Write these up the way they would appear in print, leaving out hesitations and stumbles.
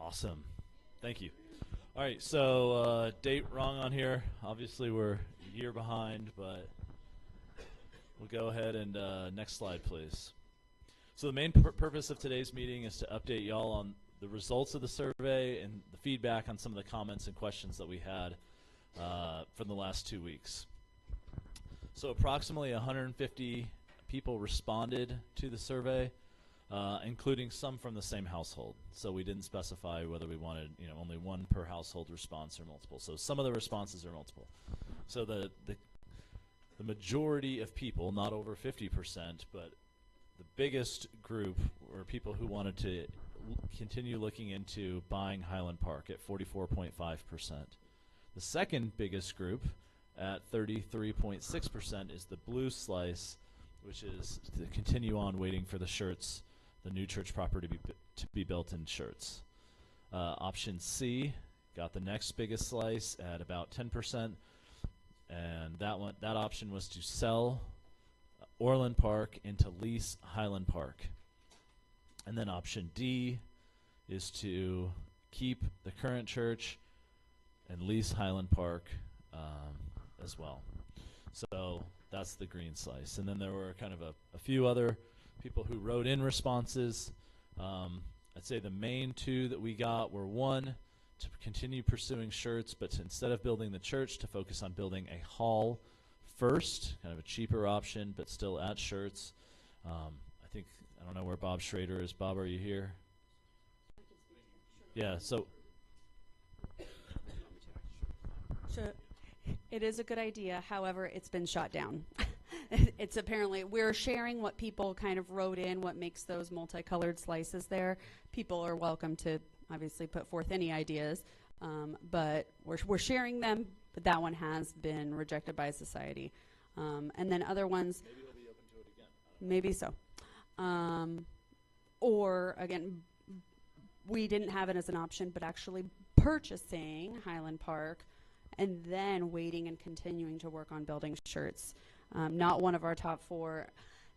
Awesome. Thank you. All right, so date wrong on here. Obviously, we're a year behind, but we'll go ahead and next slide, please. So the main purpose of today's meeting is to update y'all on the results of the survey and the feedback on some of the comments and questions that we had from the last 2 weeks. So approximately 150 people responded to the survey, including some from the same household. So we didn't specify whether we wanted, only one per household response or multiple. So some of the responses are multiple. So the majority of people, not over 50%, but the biggest group were people who wanted to continue looking into buying Highland Park at 44.5%. The second biggest group at 33.6% is the blue slice, which is to continue on waiting for the Schertz, the new church property to be built in Schertz. Option C got the next biggest slice at about 10%, and that option was to sell Orland Park and to lease Highland Park. And then option D is to keep the current church and lease Highland Park as well. So that's the green slice. And then there were kind of a few other people who wrote in responses. I'd say the main two that we got were, one, to continue pursuing Schertz, but instead of building the church, to focus on building a hall first, kind of a cheaper option, but still at Schertz. I don't know where Bob Schrader is. Bob, are you here? Yeah, so. Sure. It is a good idea. However, it's been shot down. It's apparently, we're sharing what people kind of wrote in, what makes those multicolored slices there. People are welcome to obviously put forth any ideas, but we're sharing them, but that one has been rejected by society. And then other ones. Maybe they'll be open to it again. Maybe so. Or, again, we didn't have it as an option, but actually purchasing Highland Park and then waiting and continuing to work on building Schertz. Not one of our top four.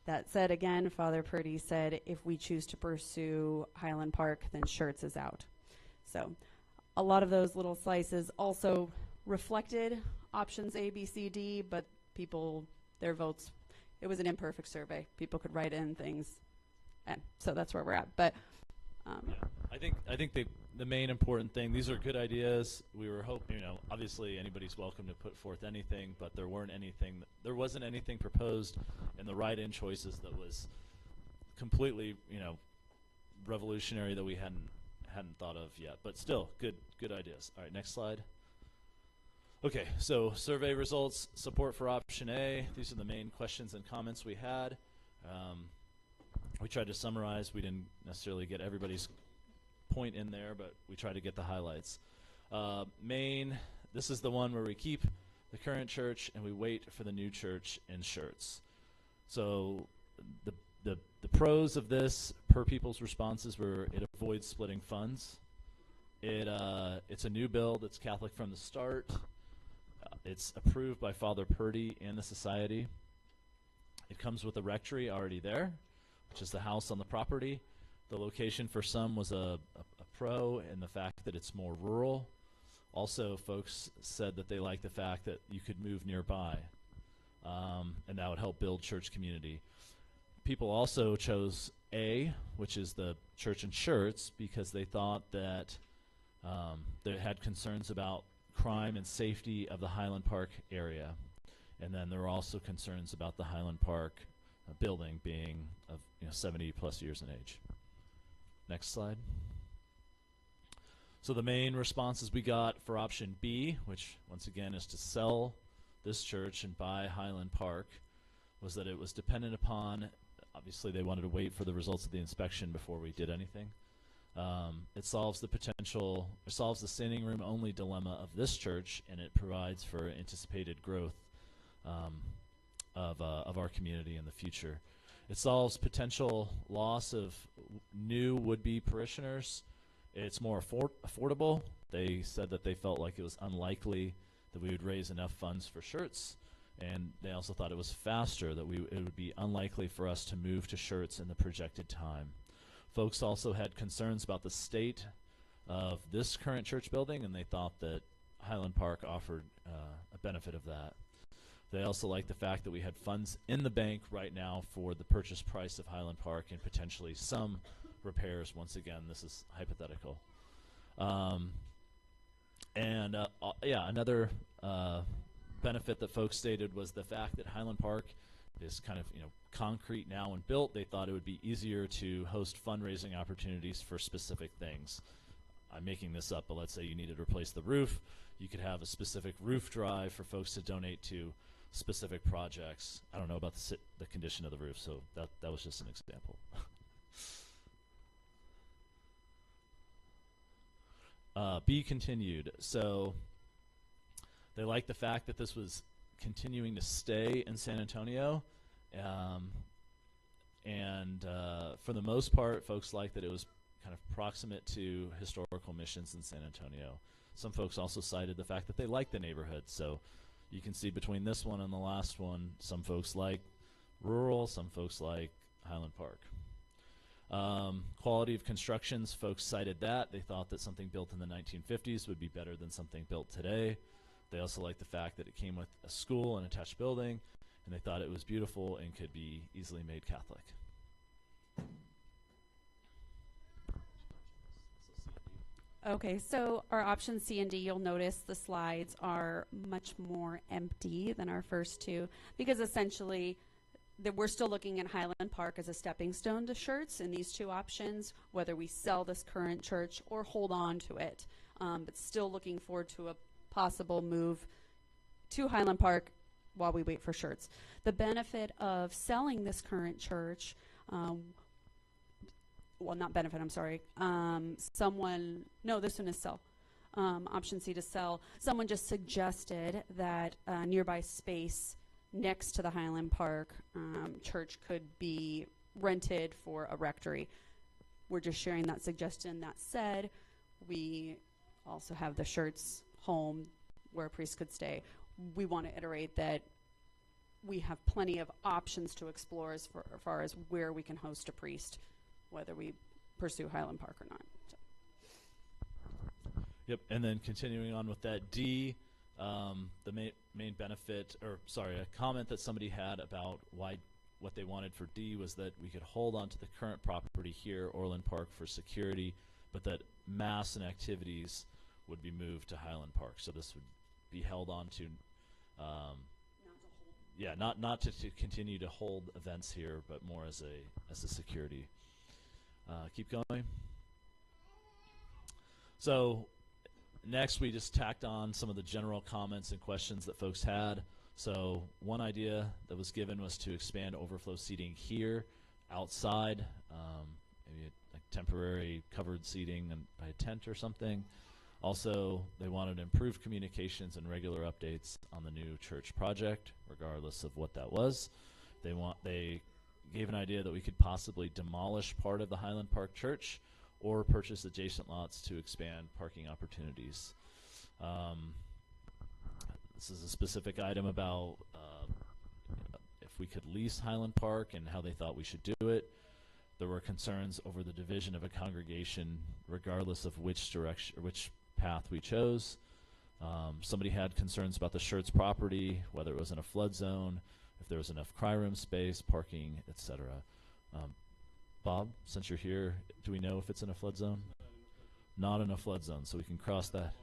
That said, again, Father Purdy said if we choose to pursue Highland Park, then Schertz is out. So a lot of those little slices also reflected options A, B, C, D, but people, their votes, it was an imperfect survey. People could write in things, and so that's where we're at. But I think the main important thing, these are good ideas. We were hoping, obviously anybody's welcome to put forth anything, but there wasn't anything proposed in the write-in choices that was completely, revolutionary that we hadn't thought of yet. But still, good ideas. All right, next slide. Okay, so survey results, support for option A. These are the main questions and comments we had. We tried to summarize. We didn't necessarily get everybody's point in there, but we tried to get the highlights. Main, this is the one where we keep the current church and we wait for the new church in Schertz. So the pros of this, per people's responses, were it avoids splitting funds. It's a new build. It's Catholic from the start. It's approved by Father Purdy and the Society. It comes with a rectory already there, which is the house on the property. The location for some was a pro in the fact that it's more rural. Also, folks said that they like the fact that you could move nearby, and that would help build church community. People also chose A, which is the church in Schertz, because they thought that they had concerns about crime and safety of the Highland Park area. And then there were also concerns about the Highland Park building being of 70 plus years in age. Next slide. So the main responses we got for option B, which once again is to sell this church and buy Highland Park, was that it was dependent upon, obviously they wanted to wait for the results of the inspection before we did anything. It solves the standing room only dilemma of this church, and it provides for anticipated growth of our community in the future. It solves potential loss of new would-be parishioners. It's more affordable. They said that they felt like it was unlikely that we would raise enough funds for Schertz, and they also thought it was faster, that it would be unlikely for us to move to Schertz in the projected time. Folks also had concerns about the state of this current church building, and they thought that Highland Park offered a benefit of that. They also liked the fact that we had funds in the bank right now for the purchase price of Highland Park and potentially some repairs. Once again, this is hypothetical. Another benefit that folks stated was the fact that Highland Park is kind of concrete now and built. They thought it would be easier to host fundraising opportunities for specific things. I'm making this up, but let's say you needed to replace the roof. You could have a specific roof drive for folks to donate to specific projects. I don't know about the condition of the roof, so that was just an example. B continued. So they liked the fact that this was continuing to stay in San Antonio. For the most part, folks liked that it was kind of proximate to historical missions in San Antonio. Some folks also cited the fact that they liked the neighborhood. So you can see between this one and the last one, some folks like rural, some folks like Highland Park. Quality of constructions, folks cited that. They thought that something built in the 1950s would be better than something built today. They also liked the fact that it came with a school and attached building, and they thought it was beautiful and could be easily made Catholic. Okay, so our options C and D, you'll notice the slides are much more empty than our first two, because essentially we're still looking at Highland Park as a stepping stone to Schertz in these two options, whether we sell this current church or hold on to it, but still looking forward to a possible move to Highland Park while we wait for Schertz. The benefit of selling this current church, well, not benefit, I'm sorry. This one is sell. Option C to sell. Someone just suggested that nearby space next to the Highland Park church could be rented for a rectory. We're just sharing that suggestion. That said, we also have the Schertz home where a priest could stay. We want to iterate that we have plenty of options to explore as far as where we can host a priest, whether we pursue Highland Park or not. So. Yep, and then continuing on with that, D, the main benefit, a comment that somebody had about what they wanted for D was that we could hold on to the current property here, Orland Park, for security, but that mass and activities would be moved to Highland Park. So this would be held on to, not to continue to hold events here, but more as a security. Keep going. So next we just tacked on some of the general comments and questions that folks had. So one idea that was given was to expand overflow seating here outside, maybe like temporary covered seating and by a tent or something. Also, they wanted improved communications and regular updates on the new church project, regardless of what that was. They gave an idea that we could possibly demolish part of the Highland Park Church or purchase adjacent lots to expand parking opportunities. This is a specific item about if we could lease Highland Park and how they thought we should do it. There were concerns over the division of a congregation, regardless of which direction or which path we chose. Somebody had concerns about the Schertz property, whether it was in a flood zone, if there was enough cry room space, parking, etc. Bob, since you're here, do we know if it's in a flood zone? Not in a flood zone, so we can cross that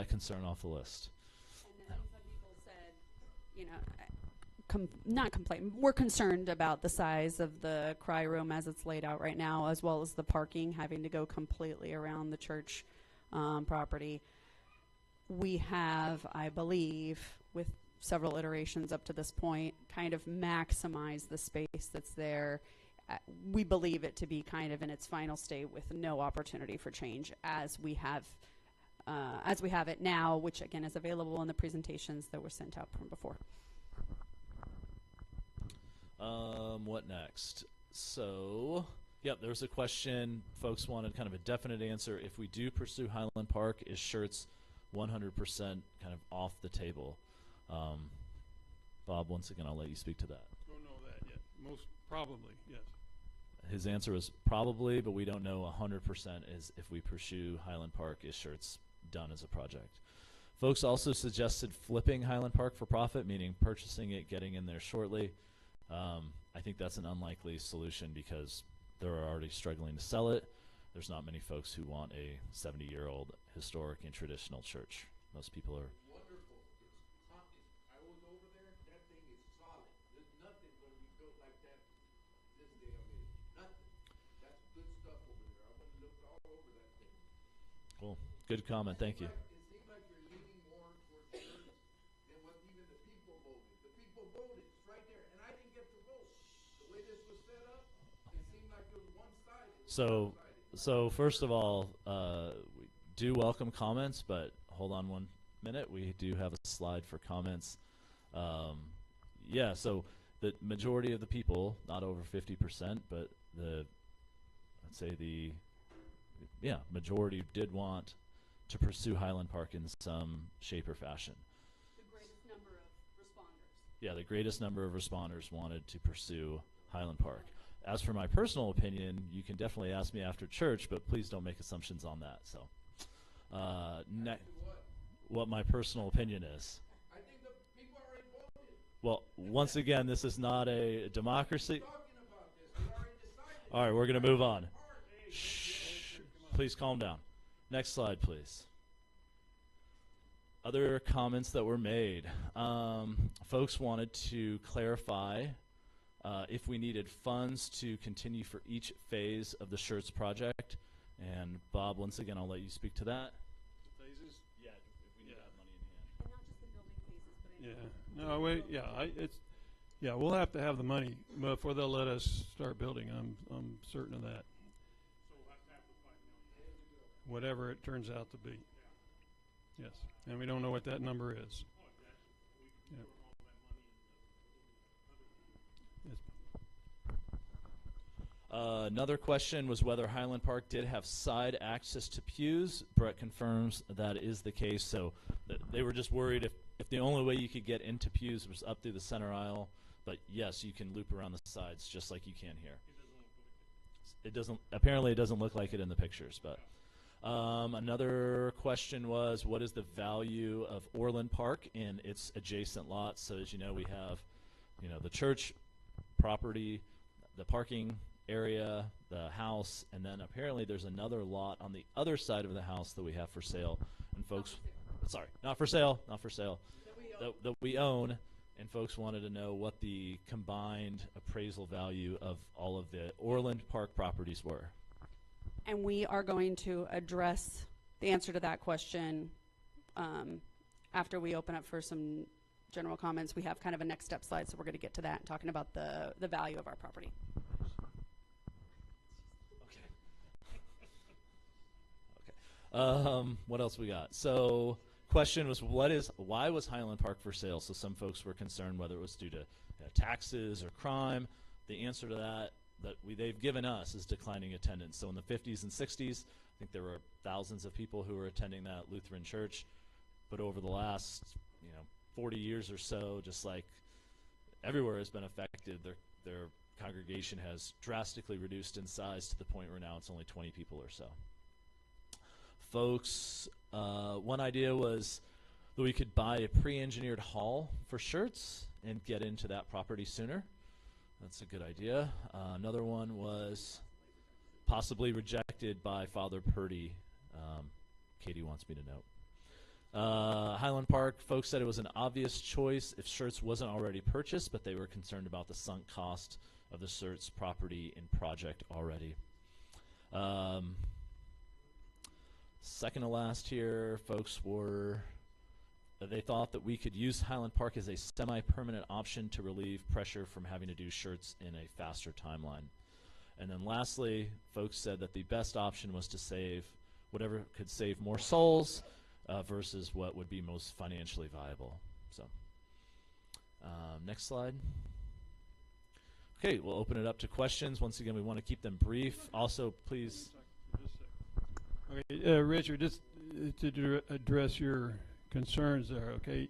concern off the list. And then some people said, not complain. We're concerned about the size of the cry room as it's laid out right now, as well as the parking having to go completely around the church property. We have, I believe, with several iterations up to this point, kind of maximize the space that's there. We believe it to be kind of in its final state with no opportunity for change as we have it now, which again is available in the presentations that were sent out from before. What next? So, there's a question. Folks wanted kind of a definite answer. If we do pursue Highland Park, is Schertz 100% kind of off the table? Bob, once again, I'll let you speak to that. Don't know that yet. Most probably, yes. his answer was probably, but we don't know 100% is if we pursue Highland Park, is shirts done as a project. Folks also suggested flipping Highland Park for profit, meaning purchasing it, getting in there shortly. I think that's an unlikely solution because they're already struggling to sell it. There's not many folks who want a 70-year-old historic and traditional church. Most people are. Wonderful. I was over there. That thing is solid. There's nothing going to be built like that this day of it. Nothing. That's good stuff over there. I went and looked all over that thing. Cool. Good comment. Thank you. It seems like you're leaning more towards church than what even the people voted. The people voted. It's right there. And I didn't get to vote. The way this was set up, it seemed like it was one-sided. So first of all, we do welcome comments, but hold on 1 minute. We do have a slide for comments. Yeah, so the majority of the people, not over 50%, but let's say majority did want to pursue Highland Park in some shape or fashion. The greatest number of responders. Yeah, the greatest number of responders wanted to pursue Highland Park. As for my personal opinion, you can definitely ask me after church, but please don't make assumptions on that. So, what my personal opinion is. I think the people already voted. Well, once again, this is not a democracy. Talking about this. We already decided. All right, we're going to move on. Shh. Please calm down. Next slide, please. Other comments that were made. Folks wanted to clarify if we needed funds to continue for each phase of the shirts project. And Bob, once again, I'll let you speak to that. The phases? Yeah, if we need that money in hand. And not just the building phases, but Yeah. No, wait. Yeah, we'll have to have the money before they'll let us start building. I'm certain of that. So we'll have to have the $5 million. Whatever it turns out to be. Yes, and we don't know what that number is. Oh, that's, we Yeah. put all that money in the other. Yes. Another question was whether Highland Park did have side access to pews. Brett confirms that is the case. So they were just worried if the only way you could get into pews was up through the center aisle. But yes, you can loop around the sides just like you can here. It doesn't look good. Apparently it doesn't look like it in the pictures. But another question was, what is the value of Orland Park in its adjacent lots? So as you know, we have, the church property, the parking area, the house, and then apparently there's another lot on the other side of the house that we have for sale. And folks, not for sale, that we own. And folks wanted to know what the combined appraisal value of all of the Orland Park properties were. And we are going to address the answer to that question after we open up for some general comments. We have kind of a next step slide, so we're going to get to that, talking about the value of our property. What else we got? So question was, why was Highland Park for sale? So some folks were concerned whether it was due to taxes or crime. The answer to that they've given us is declining attendance. So in the 50s and 60s, I think there were thousands of people who were attending that Lutheran church. But over the last 40 years or so, just like everywhere has been affected, their congregation has drastically reduced in size to the point where now it's only 20 people or so. Folks, one idea was that we could buy a pre-engineered hall for shirts and get into that property sooner. That's a good idea. Another one was possibly rejected by Father Purdy. Katie wants me to note. Highland Park, folks said it was an obvious choice if shirts wasn't already purchased, but they were concerned about the sunk cost of the shirts property and project already. Second to last here, folks they thought that we could use Highland Park as a semi-permanent option to relieve pressure from having to do shirts in a faster timeline. And then lastly, folks said that the best option was to save whatever could save more souls versus what would be most financially viable. So, next slide. Okay, we'll open it up to questions. Once again, we want to keep them brief. Also, please. Okay, Richard, just to address your concerns there, okay?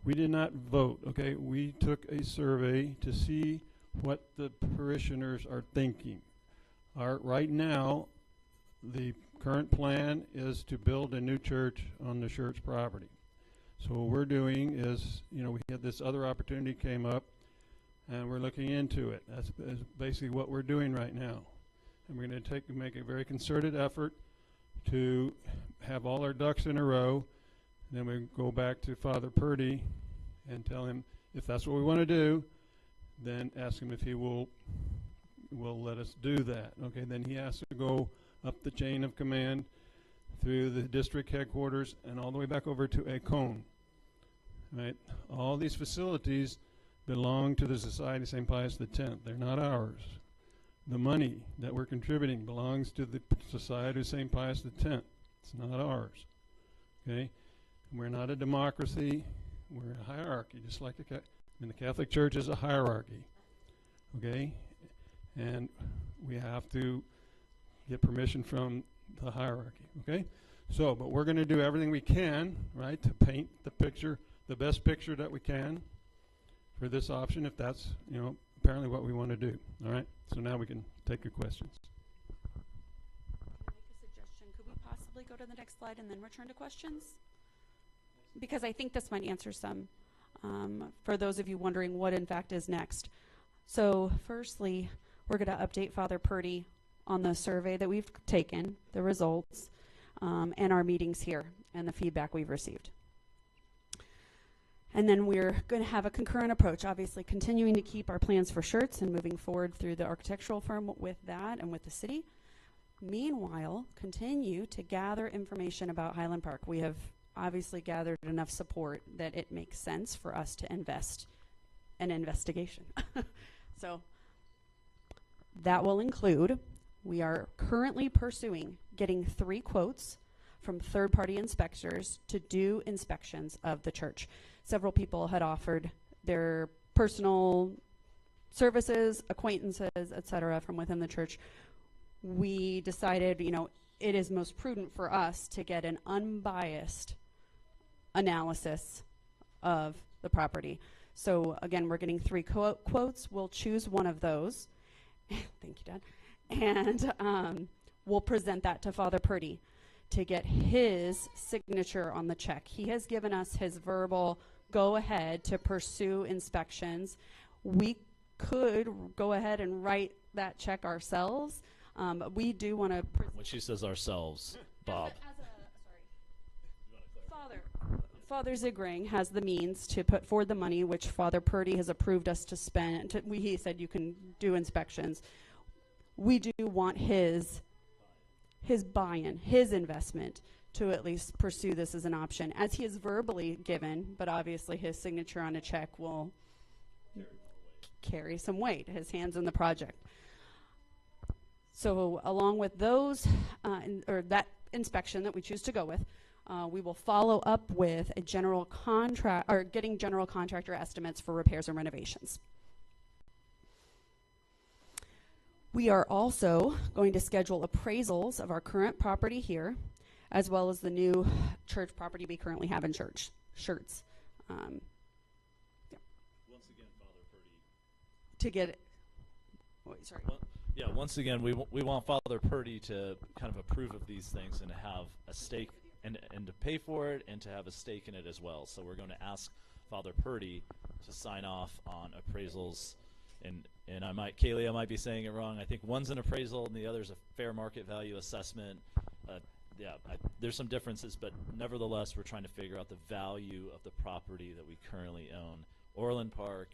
We did not vote, okay? We took a survey to see what the parishioners are thinking. Right now, the current plan is to build a new church on the church property. So what we're doing is, we had this other opportunity came up, and we're looking into it. That's basically what we're doing right now. And we're going to make a very concerted effort to have all our ducks in a row. Then we go back to Father Purdy and tell him if that's what we want to do, then ask him if he will let us do that. Okay, then he has to go up the chain of command through the district headquarters and all the way back over to a cone. Right? All these facilities belong to the Society of St. Pius X. They're not ours. The money that we're contributing belongs to the Society of St. Pius X. It's not ours. Okay? We're not a democracy. We're a hierarchy, just like the Catholic Church is a hierarchy. Okay? And we have to get permission from the hierarchy. Okay? So, but we're going to do everything we can, right, to paint the picture, the best picture that we can for this option, if that's, apparently what we want to do. All right? So now we can take your questions. Can I make a suggestion? Could we possibly go to the next slide and then return to questions? Because I think this might answer some, for those of you wondering what in fact is next. So firstly, we're going to update Father Purdy on the survey that we've taken, the results, and our meetings here and the feedback we've received. And then we're going to have a concurrent approach, obviously continuing to keep our plans for shirts and moving forward through the architectural firm with that and with the city. Meanwhile, continue to gather information about Highland Park. We have obviously gathered enough support that it makes sense for us to invest an investigation. So that will include, we are currently pursuing getting 3 quotes from third-party inspectors to do inspections of the church. Several people had offered their personal services, acquaintances, etc., from within the church. We decided, it is most prudent for us to get an unbiased analysis of the property. So again, we're getting 3 quotes. We'll choose one of those. Thank you, Dad. And we'll present that to Father Purdy to get his signature on the check. He has given us his verbal go-ahead to pursue inspections. We could go ahead and write that check ourselves. But we do want to... When she says ourselves, Bob. Father Zigring has the means to put forward the money, which Father Purdy has approved us to spend. He said you can do inspections. We do want his buy-in, his investment, to at least pursue this as an option, as he is verbally given, but obviously his signature on a check will carry some weight, his hands in the project. So along with those, or that inspection that we choose to go with, we will follow up with a general contract, or getting general contractor estimates for repairs and renovations. We are also going to schedule appraisals of our current property here, as well as the new church property we currently have in church, shirts. Once again, Father Purdy. To get it. Wait, sorry. Once again, we want Father Purdy to kind of approve of these things and to have a stake and to pay for it and to have a stake in it as well. So we're going to ask Father Purdy to sign off on appraisals. And Kaylee, I might be saying it wrong. I think one's an appraisal and the other's a fair market value assessment. There's some differences, but nevertheless, we're trying to figure out the value of the property that we currently own, Orland Park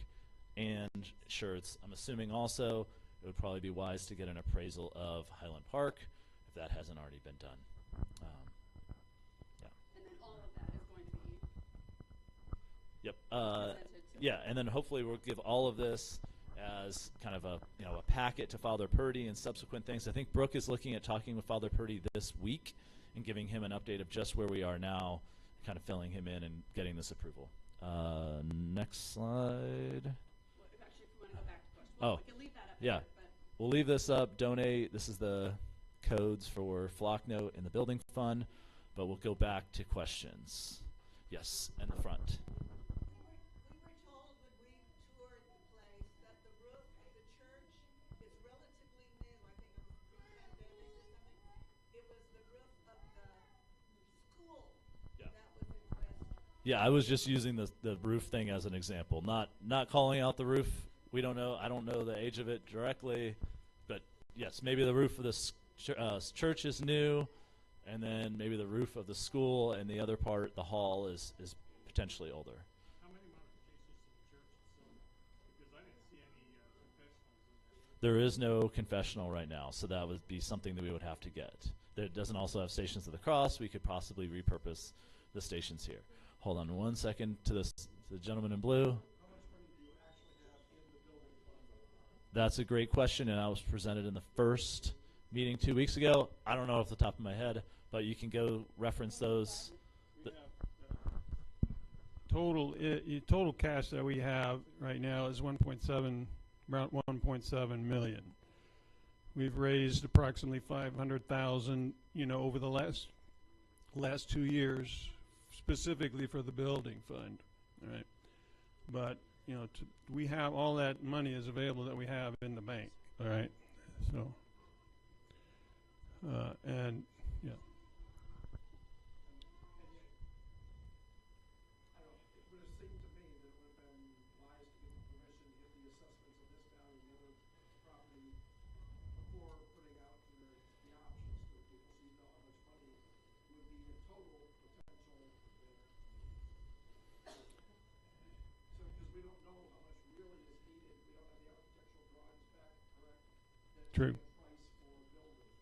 and shirts. I'm assuming also it would probably be wise to get an appraisal of Highland Park if that hasn't already been done. And then all of that is going to be Yep. presented to Yeah, and then hopefully we'll give all of this as kind of a packet to Father Purdy and subsequent things. I think Brooke is looking at talking with Father Purdy this week and giving him an update of just where we are now, kind of filling him in and getting this approval. Next slide. Well, actually, if you want to go back to questions, Oh, we can leave that up yeah. there, but We'll leave this up. Donate. This is the codes for Flocknote in the building fund, but we'll go back to questions. Yes, in the front. We were told when we toured the place that the roof had Yeah. Yeah, I was just using the roof thing as an example, not calling out the roof. We don't know. I don't know the age of it directly, but yes, maybe the roof of the church is new, and then maybe the roof of the school and the other part, the hall, is potentially older. How many modifications to the church itself? Because I didn't see any confessionals in There is no confessional right now, so that would be something that we would have to get. That doesn't also have Stations of the Cross. We could possibly repurpose the stations here. Hold on one second to the gentleman in blue. That's a great question, and I was presented in the first meeting 2 weeks ago. I don't know off the top of my head, but you can go reference those. Total cash that we have right now is 1.7, around 1.7 million. We've raised approximately 500,000, over the last 2 years, specifically for the building fund, all right? But we have all that money is available that we have in the bank, all right? So, and yeah. It would have seemed to me that it would have been wise to get the permission to get the assessments of this down and the other property before putting out the options to people, so you know how much money would be a total potential there. So, because we don't know how much really is needed, we don't have the architectural drawings back, correct? True. Price for building.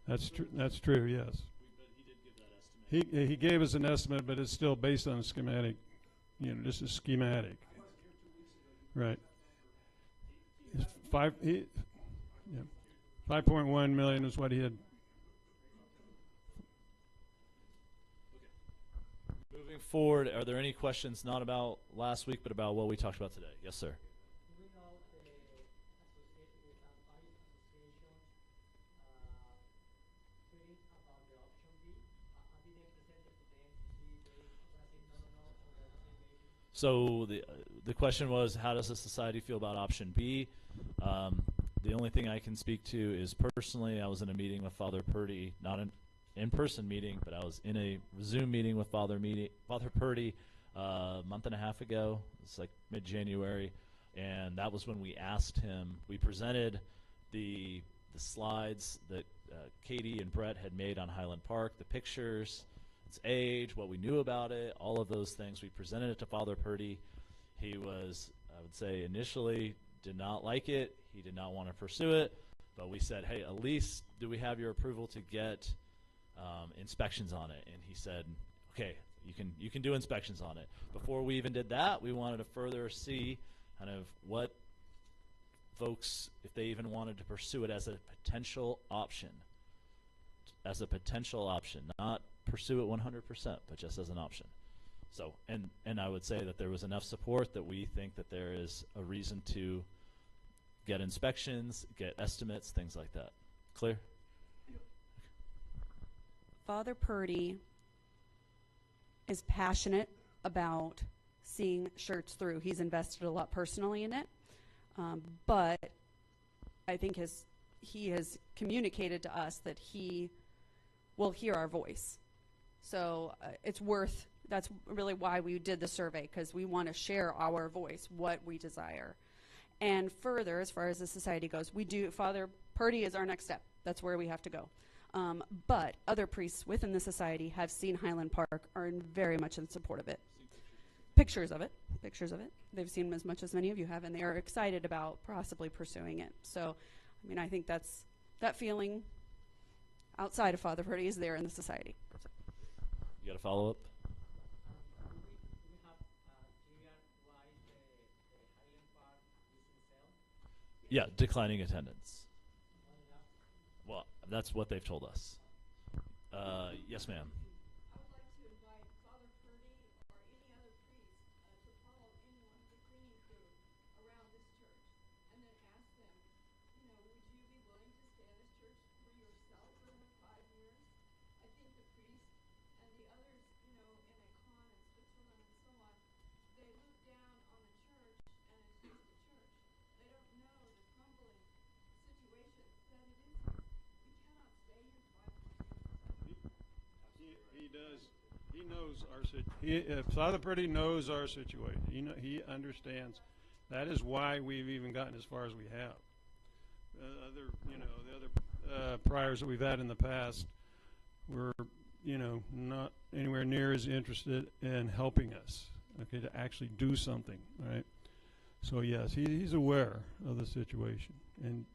That's true. That's true. Yes. But he did give that estimate. He gave us an estimate, but it's still based on a schematic. This is schematic. Right. It's 5.1 million is what he had. Moving forward, are there any questions not about last week, but about what we talked about today? Yes, sir. We know the association with Paris Association tweeted about the option B. Have you then presented to them to see if they are saying no, or they're the same basis? So the question was, how does the society feel about option B? The only thing I can speak to is personally, I was in a meeting with Father Purdy, not an in-person meeting, but I was in a Zoom meeting with Father Purdy a month and a half ago. It's like mid-January, and that was when we asked him. We presented the slides that Katie and Brett had made on Highland Park, the pictures, its age, what we knew about it, all of those things. We presented it to Father Purdy. He was, I would say, initially did not like it. He did not want to pursue it, but we said, hey, at least do we have your approval to get inspections on it? And he said, okay, you can do inspections on it. Before we even did that, we wanted to further see kind of what folks, if they even wanted to pursue it as a potential option, not pursue it 100%, but just as an option. So, and I would say that there was enough support that we think that there is a reason to get inspections, get estimates, things like that. Clear? Father Purdy is passionate about seeing shirts through. He's invested a lot personally in it, but I think he has communicated to us that he will hear our voice. So that's really why we did the survey, because we want to share our voice, what we desire. And further, as far as the society goes, Father Purdy is our next step. That's where we have to go. But other priests within the society have seen Highland Park, are very much in support of it. Pictures of it. They've seen as much as many of you have, and they are excited about possibly pursuing it. So, I think that feeling outside of Father Purdy is there in the society. You got a follow-up? We have clear why the Highland Park is in sale. Yeah, declining attendance. Not enough. Well, that's what they've told us. Yes, ma'am. I would like to invite Father Purdy or any other priest to follow any one of the cleaning crew around this church, and then ask them, would you be willing to stay in this church for yourself for 5 years? I think the priest and the others, in Icon and Switzerland and so on, they look down on the church and it's just a church. They don't know the crumbling situation that it is here. We cannot stay here 5 more years. knows our Father Purdy knows our situation. He understands. That is why we've even gotten as far as we have. The other priors that we've had in the past were, not anywhere near as interested in helping us, okay, to actually do something, right? So yes, he's aware of the situation, and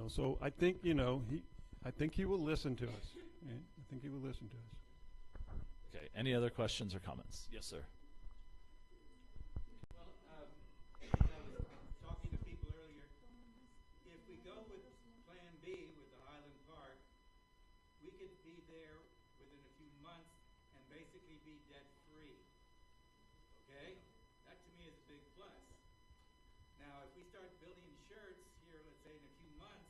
so I think I think he will listen to us. Right? I think he will listen to us. Okay. Any other questions or comments? Yes, sir. Well, I was talking to people earlier. If we go with Plan B with the Highland Park, we could be there within a few months and basically be debt-free. Okay? That to me is a big plus. Now, if we start building shirts here, let's say in a few months,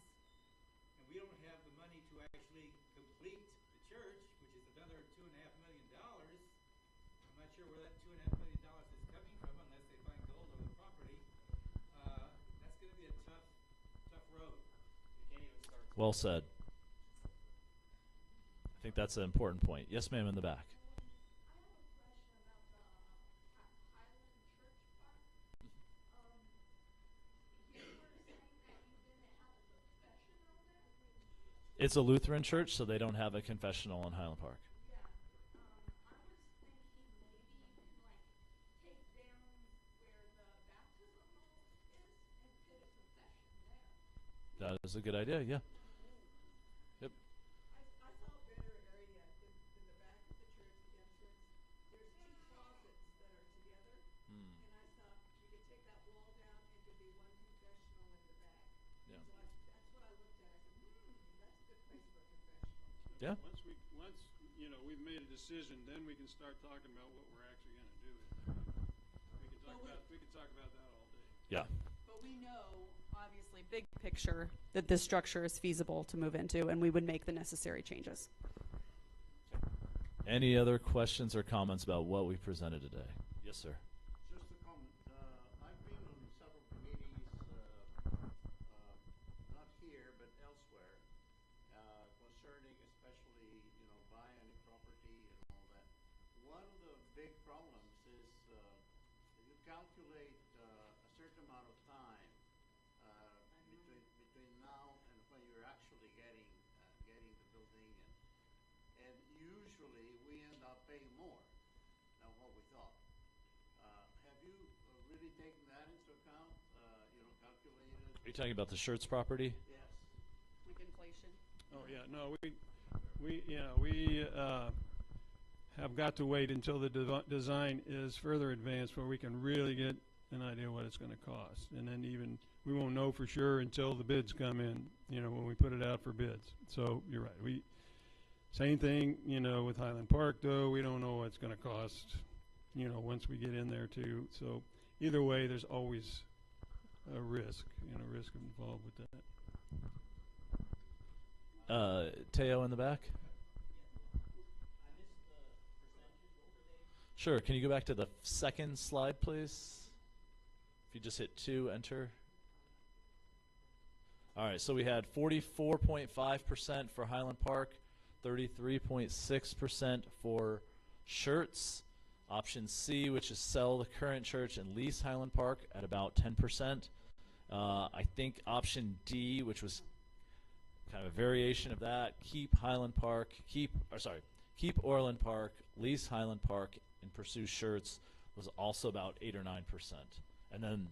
and we don't have the money to actually complete the church, which is another $2.5 million, I'm not sure where that $2.5 million is coming from unless they find gold on the property. That's going to be a tough road. We can't even start. Well said. I think that's an important point. Yes, ma'am, in the back. It's a Lutheran church, so they don't have a confessional in Highland Park. That is a good idea, yeah. Yep. I saw a better area in the back of the church, the entrance. There's two closets that are together, and I thought you could take that wall down, it could be one confessional in the back. Yeah. So that's what I looked at. I said, that's a good place for a confessional. Yeah. Once we've made a decision, then we can start talking about what we're actually going to do. We can talk about that all day. Yeah. But we know, obviously, big picture, that this structure is feasible to move into, and we would make the necessary changes. Any other questions or comments about what we presented today? Yes, sir. Just a comment. I've been on several committees, not here but elsewhere, concerning especially, buying a property and all that. One of the big problems is you calculate a certain amount of time between now and when you're actually getting the building, and usually we end up paying more than what we thought. Have you really taken that into account? Calculated? Are you talking about the Shirts property? Yes. Like inflation? Oh yeah, no, we have got to wait until the design is further advanced where we can really get an idea what it's going to cost, and then even we won't know for sure until the bids come in. When we put it out for bids. So you're right. Same thing. With Highland Park though, we don't know what it's going to cost. Once we get in there too. So either way, there's always a risk. Risk involved with that. Teo in the back. Sure. Can you go back to the second slide, please? If you just hit 2, enter. All right. So we had 44.5% for Highland Park, 33.6% for Shirts. Option C, which is sell the current church and lease Highland Park, at about 10%. I think option D, which was kind of a variation of that, keep Orland Park, lease Highland Park, and pursue Shirts, was also about 8 or 9%. And then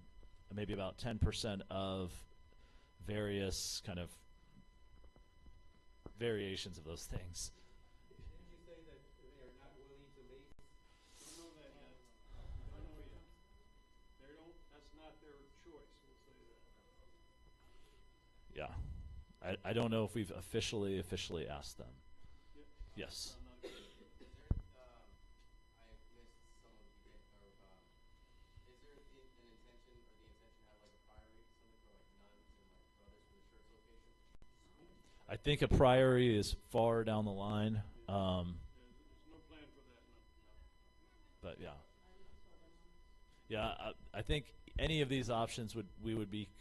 maybe about 10% of various kind of variations of those things. Didn't you say that they are not willing to lease? Don't know that yet. Don't know yet. That's not their choice. We'll say that. Yeah. I don't know if we've officially asked them. Yes. I missed some of you guys, is there an intention or the intention to have like a priory, something for like nuns and like brothers for the Shirts location? I think a priory is far down the line. There's no plan for that. No. But yeah. Yeah, I think any of these options would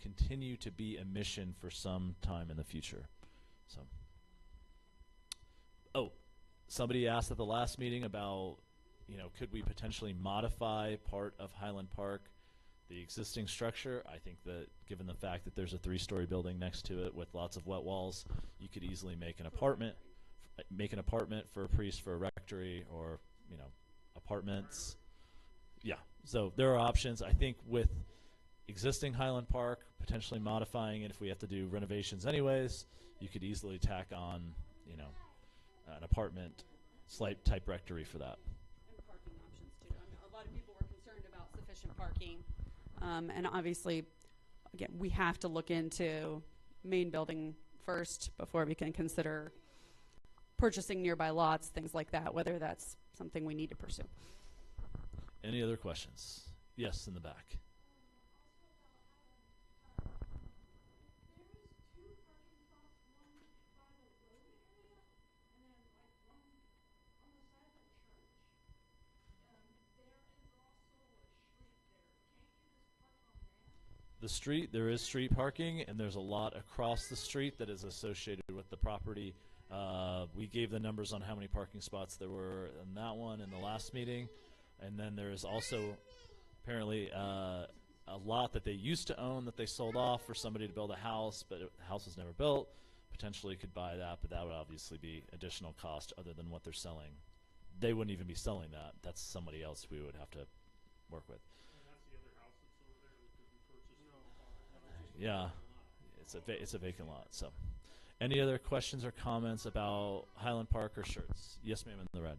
continue to be a mission for some time in the future. So, somebody asked at the last meeting about, could we potentially modify part of Highland Park, the existing structure? I think that given the fact that there's a 3-story building next to it with lots of wet walls, you could easily make an apartment for a priest, for a rectory, or apartments. Yeah, so there are options. I think with existing Highland Park, potentially modifying it if we have to do renovations anyways, you could easily tack on, an apartment type rectory for that. And parking options too. I mean, a lot of people were concerned about sufficient parking, and obviously, again, we have to look into main building first before we can consider purchasing nearby lots, things like that, whether that's something we need to pursue. Any other questions? Yes, in the back. The street, there is street parking, and there's a lot across the street that is associated with the property. We gave the numbers on how many parking spots there were in that one in the last meeting. And then there is also apparently a lot that they used to own that they sold off for somebody to build a house, but the house was never built. Potentially could buy that, but that would obviously be additional cost other than what they're selling. They wouldn't even be selling that. That's somebody else we would have to work with. And that's the other house that's over there that could be purchased. Yeah, it's a vacant lot. So, any other questions or comments about Highland Park or Shirts? Yes, ma'am, in the red.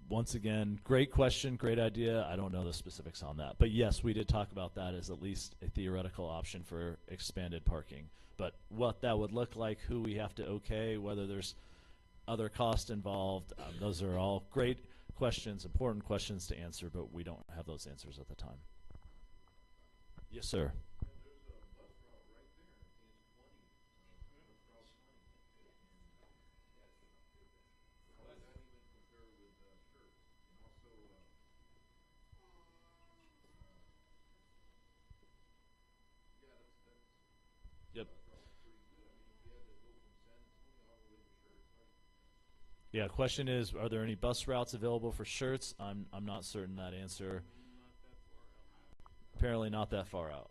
Once again, great question, great idea. I don't know the specifics on that. But yes, we did talk about that as at least a theoretical option for expanded parking. But what that would look like, who we have to okay, whether there's other cost involved, those are all great questions, important questions to answer, but we don't have those answers at the time. Yes, sir. Yep. Yeah, question is, are there any bus routes available for Shirts? I'm not certain that answer. Apparently not that far out.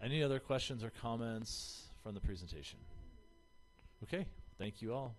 Any other questions or comments from the presentation? Okay, thank you all.